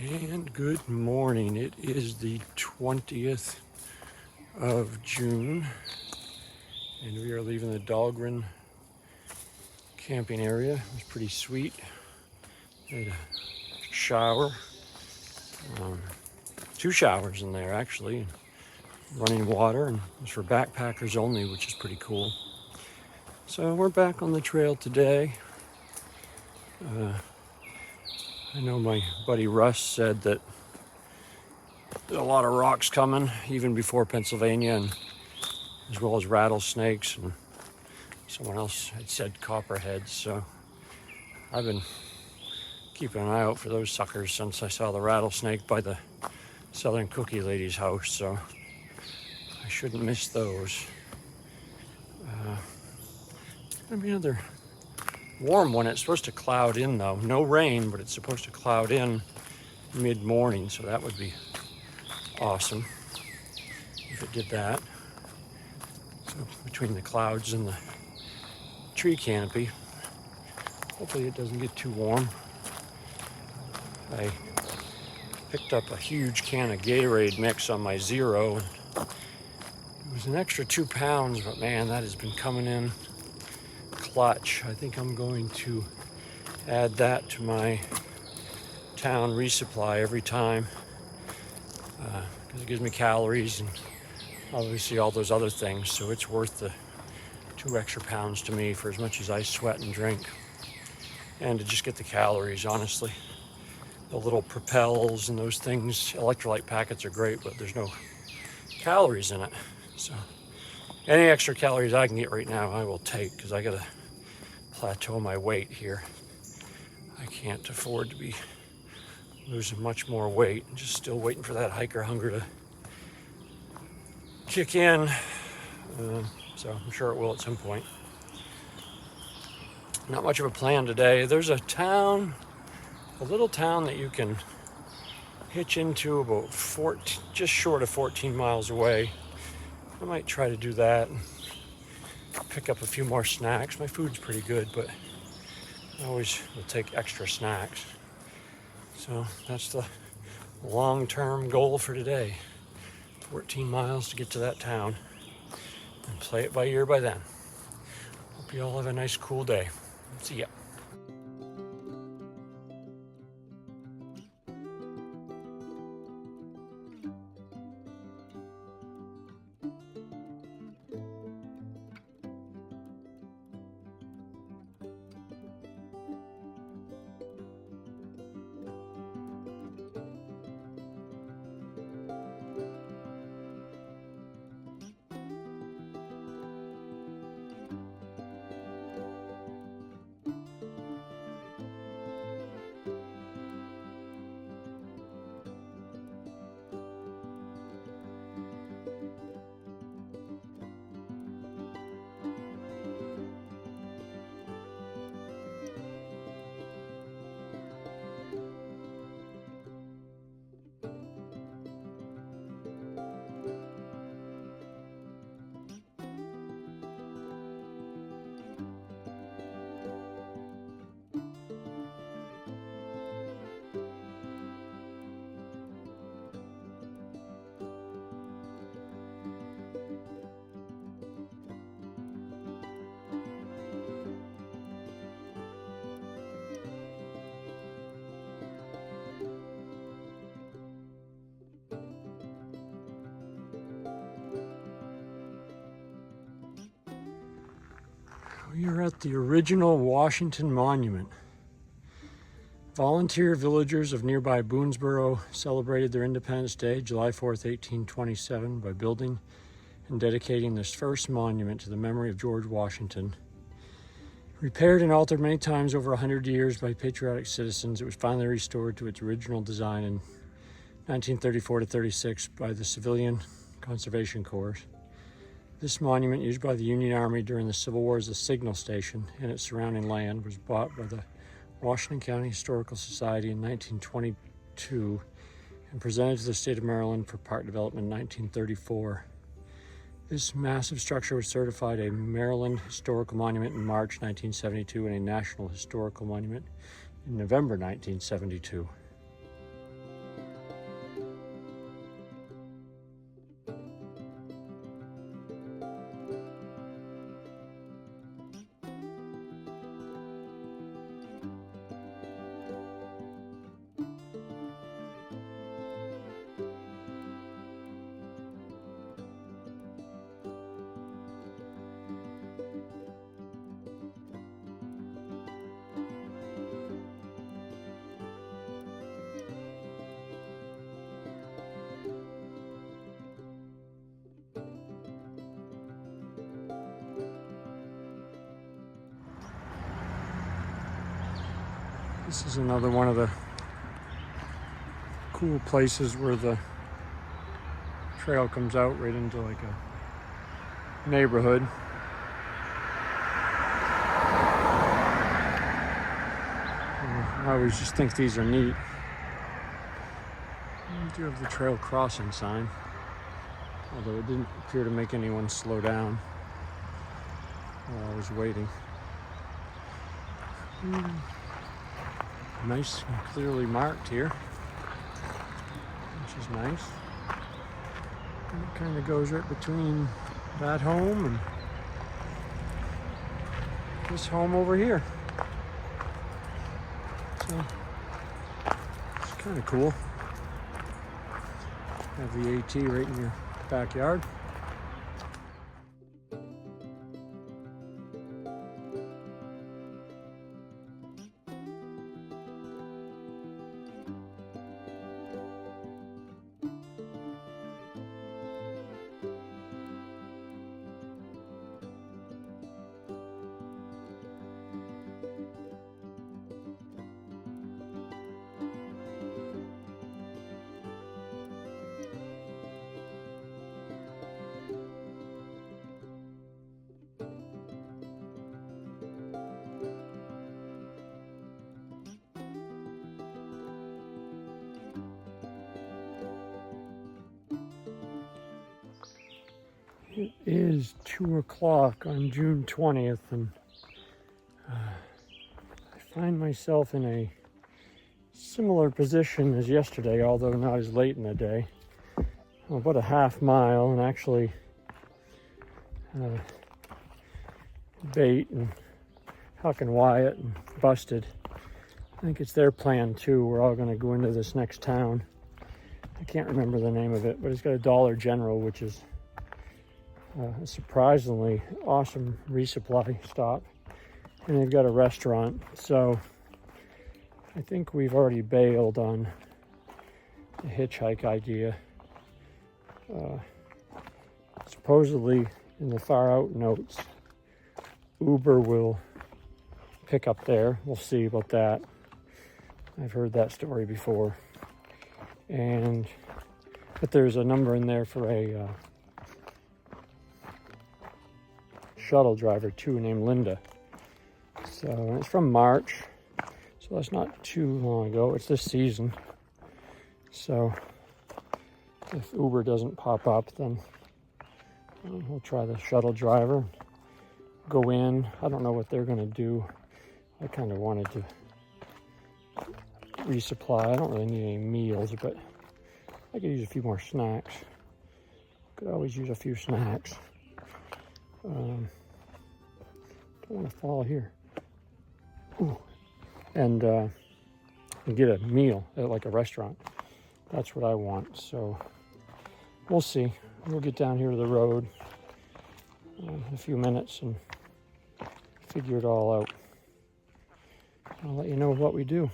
And good morning. It is the 20th of June, and we are leaving the Dahlgren camping area. It was pretty sweet. Had a shower, two showers in there actually, running water, and it was for backpackers only, which is pretty cool. So we're back on the trail today. I know my buddy Russ said that there's a lot of rocks coming even before Pennsylvania, and as well as rattlesnakes, and someone else had said copperheads. So I've been keeping an eye out for those suckers since I saw the rattlesnake by the Southern Cookie Lady's house, so I shouldn't miss those. It's gonna be another warm one. It's supposed to cloud in though. No rain, but it's supposed to cloud in mid-morning, so that would be awesome if it did that. So between the clouds and the tree canopy, hopefully it doesn't get too warm. I picked up a huge can of Gatorade mix on my Zero. It was an extra 2 pounds, but man, that has been coming in clutch. I think I'm going to add that to my town resupply every time, because it gives me calories and obviously all those other things, so it's worth the 2 extra pounds to me for as much as I sweat and drink, and to just get the calories. Honestly, the little Propels and those things, electrolyte packets are great, but there's no calories in it. So any extra calories I can get right now, I will take, because I gotta plateau my weight here. I can't afford to be losing much more weight. I'm just still waiting for that hiker hunger to kick in. So I'm sure it will at some point. Not much of a plan today. There's a little town that you can hitch into about just short of 14 miles away. I might try to do that and pick up a few more snacks. My food's pretty good, but I always will take extra snacks. So that's the long-term goal for today. 14 miles to get to that town, and play it by ear by then. Hope you all have a nice, cool day. See ya. We are at the original Washington Monument. Volunteer villagers of nearby Boonesboro celebrated their Independence Day, July 4th, 1827, by building and dedicating this first monument to the memory of George Washington. Repaired and altered many times over 100 years by patriotic citizens, it was finally restored to its original design in 1934-36 by the Civilian Conservation Corps. This monument, used by the Union Army during the Civil War as a signal station, and its surrounding land was bought by the Washington County Historical Society in 1922 and presented to the state of Maryland for park development in 1934. This massive structure was certified a Maryland Historical Monument in March 1972 and a National Historical Monument in November 1972. This is another one of the cool places where the trail comes out right into like a neighborhood. I always just think these are neat. We do have the trail crossing sign, although it didn't appear to make anyone slow down while I was waiting. Nice and clearly marked here, which is nice. And it kind of goes right between that home and this home over here. So it's kind of cool. Have the AT right in your backyard. It is 2 o'clock on June 20th, and I find myself in a similar position as yesterday, although not as late in the day. I'm about a half mile, and actually Bait and Huckleberry Wyatt and Busted, I think it's their plan too. We're all going to go into this next town. I can't remember the name of it, but it's got a Dollar General, which is a surprisingly awesome resupply stop, and they've got a restaurant. So I think we've already bailed on the hitchhike idea. Supposedly in the far out notes, Uber will pick up there. We'll see about that. I've heard that story before. But there's a number in there for a shuttle driver too, named Linda. So it's from March, so that's not too long ago. It's this season. So if Uber doesn't pop up, then we'll try the shuttle driver. Go in. I don't know what they're going to do. I kind of wanted to resupply. I don't really need any meals, but I could use a few more snacks. Could always use a few snacks. Don't want to fall here. Ooh. And get a meal at like a restaurant. That's what I want. So we'll see. We'll get down here to the road in a few minutes and figure it all out. I'll let you know what we do.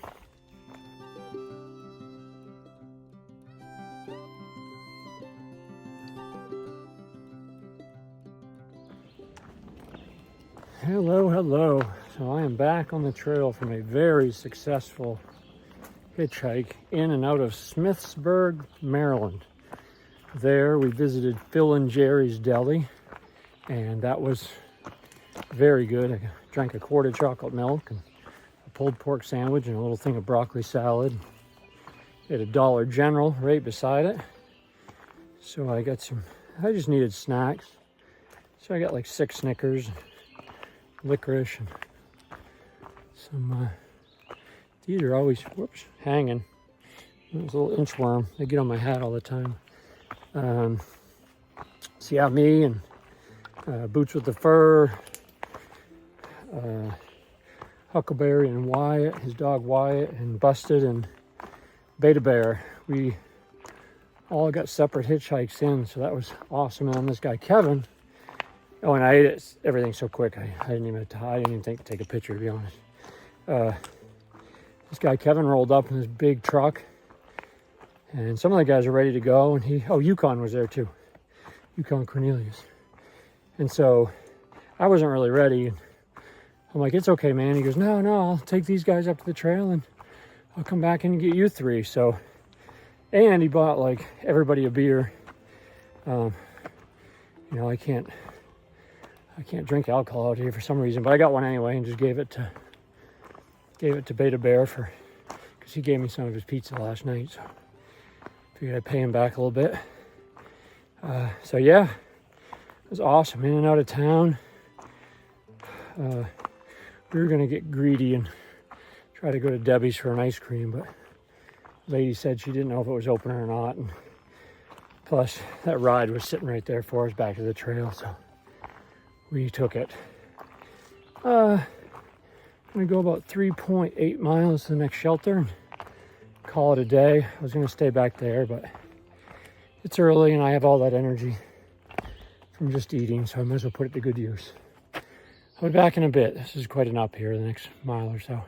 Hello, hello. So I am back on the trail from a very successful hitchhike in and out of Smithsburg, Maryland. There we visited Phil and Jerry's Deli, and that was very good. I drank a quart of chocolate milk and a pulled pork sandwich and a little thing of broccoli salad. They had a Dollar General right beside it. So I just needed snacks. So I got like 6 Snickers, licorice, and some, these are always, hanging. There's a little inchworm. They get on my hat all the time. So yeah, me and Boots with the Fur, Huckleberry and Wyatt, his dog Wyatt, and Busted and Beta Bear. We all got separate hitchhikes in, so that was awesome. And then this guy Kevin, oh, and I ate everything so quick, I didn't even think to take a picture, to be honest. This guy Kevin rolled up in this big truck, and some of the guys are ready to go, and Yukon was there too, Yukon Cornelius. And so I wasn't really ready. I'm like, it's okay, man. He goes, no, I'll take these guys up to the trail and I'll come back and get you 3. So, and he bought like everybody a beer. You know, I can't drink alcohol out here for some reason, but I got one anyway and just gave it to Beta Bear because he gave me some of his pizza last night. So figured I'd pay him back a little bit. So yeah, it was awesome. In and out of town. We were gonna get greedy and try to go to Debbie's for an ice cream, but the lady said she didn't know if it was open or not. And plus, that ride was sitting right there for us back to the trail, so we took it. I'm gonna go about 3.8 miles to the next shelter and call it a day. I was gonna stay back there, but it's early and I have all that energy from just eating, so I might as well put it to good use. I'll be back in a bit. This is quite an up here, the next mile or so.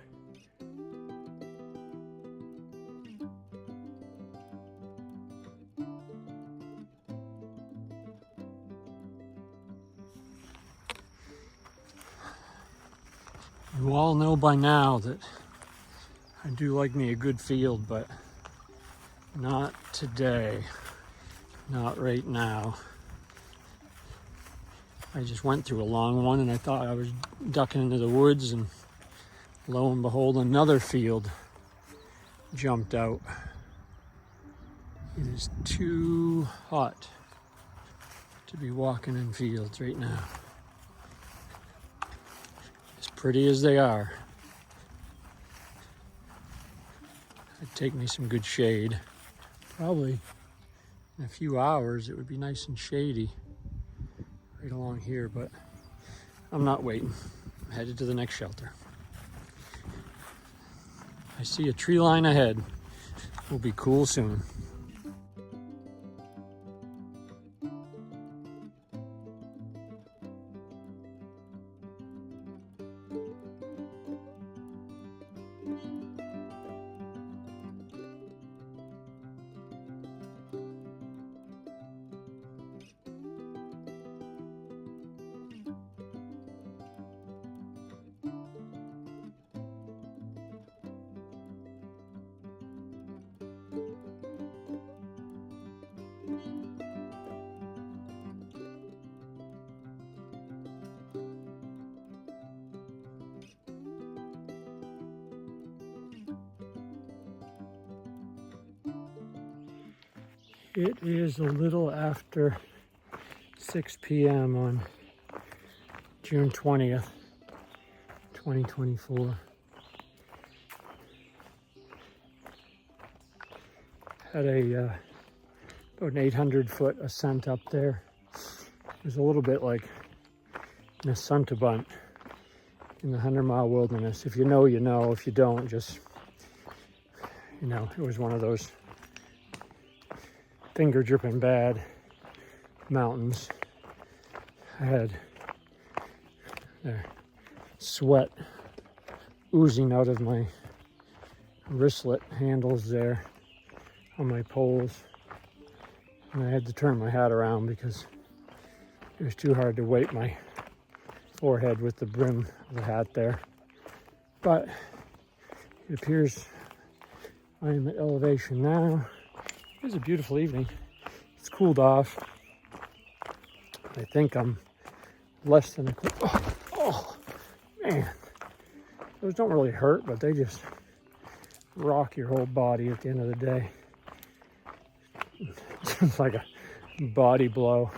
You all know by now that I do like me a good field, but not today. Not right now. I just went through a long one and I thought I was ducking into the woods, and lo and behold, another field jumped out. It is too hot to be walking in fields right now. As pretty as they are. It'd take me some good shade. Probably in a few hours it would be nice and shady right along here, but I'm not waiting. I'm headed to the next shelter. I see a tree line ahead. We'll be cool soon. It is a little after 6 p.m. on June 20th, 2024. Had about an 800-foot ascent up there. It was a little bit like an ascent bunt in the 100-mile wilderness. If you know, you know. If you don't, just, you know, it was one of those finger dripping bad mountains. I had sweat oozing out of my wristlet handles there on my poles, and I had to turn my hat around because it was too hard to wipe my forehead with the brim of the hat there. But it appears I am at elevation now. It was a beautiful evening. It's cooled off. I think I'm less than oh man. Those don't really hurt, but they just rock your whole body at the end of the day. It's like a body blow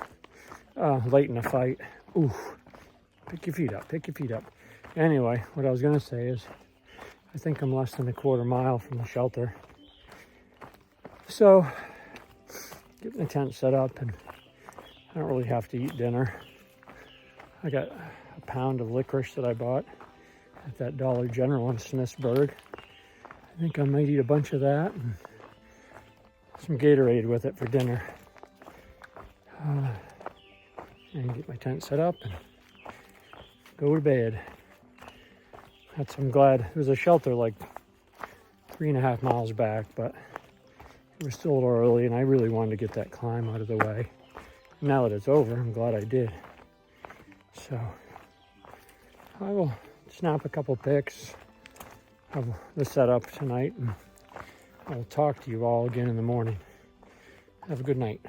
late in a fight. Ooh, pick your feet up, pick your feet up. Anyway, what I was gonna say is I think I'm less than a quarter mile from the shelter. So, getting the tent set up, and I don't really have to eat dinner. I got a pound of licorice that I bought at that Dollar General in Smithsburg. I think I might eat a bunch of that and some Gatorade with it for dinner. And get my tent set up and go to bed. I'm glad. There's a shelter like 3.5 miles back, but it was still a little early, and I really wanted to get that climb out of the way. Now that it's over, I'm glad I did. So I will snap a couple pics of the setup tonight, and I will talk to you all again in the morning. Have a good night.